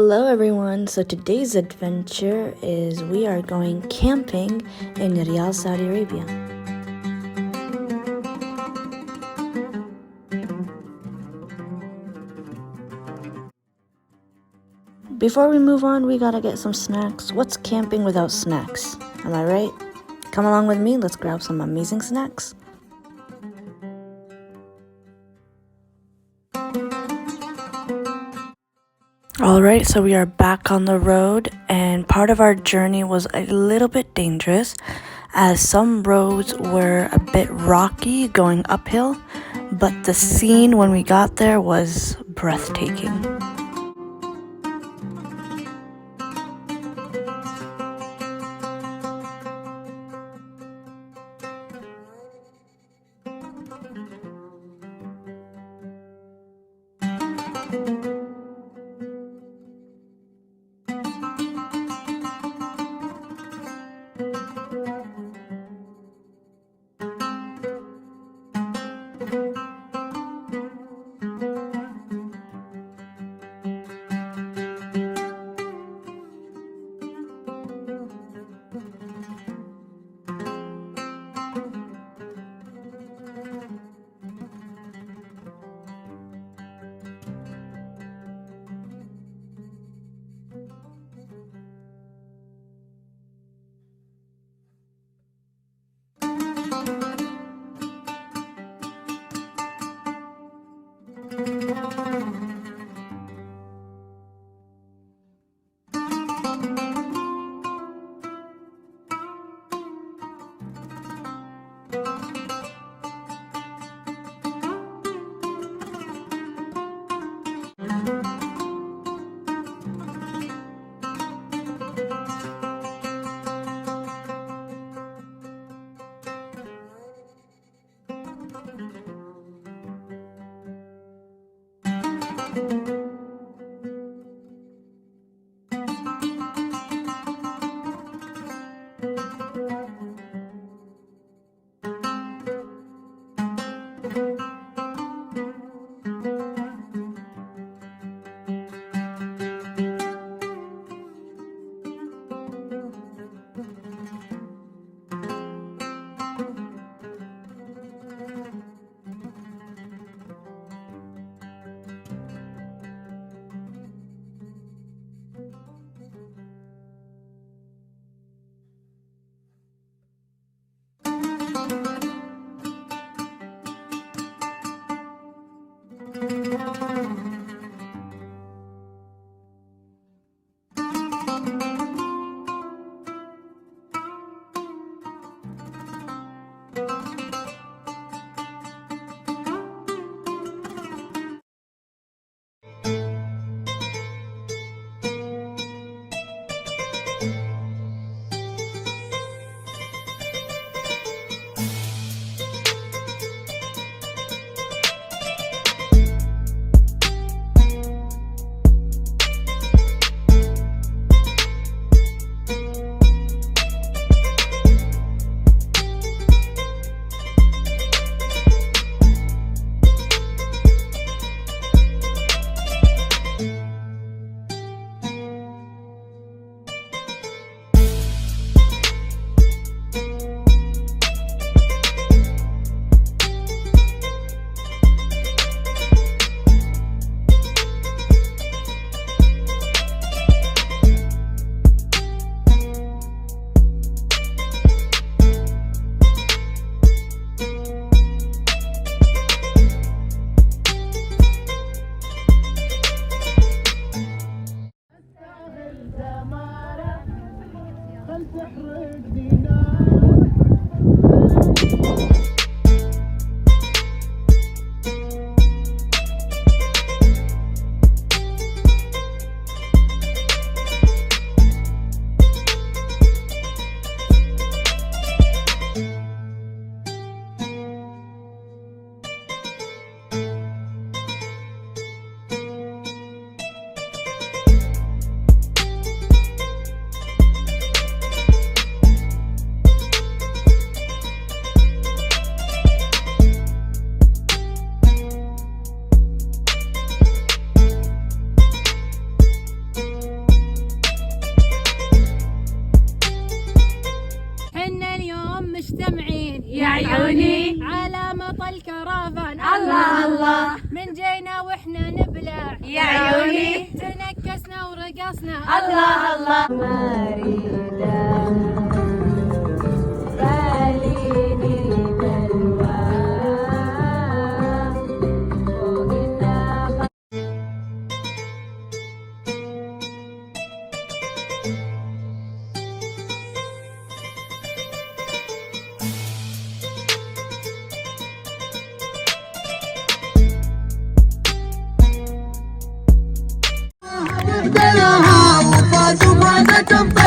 Hello everyone, so today's adventure is we are going camping in Riyadh, Saudi Arabia. Before we move on, we gotta get some snacks. What's camping without snacks? Am I right? Come along with me, let's grab some amazing snacks. Alright, so we are back on the road, and part of our journey was a little bit dangerous as some roads were a bit rocky going uphill, but the scene when we got there was breathtaking. من جينا واحنا نبلع يا عيوني تنكسنا ورقصنا الله الله بدلها وفاتوا ما تبقى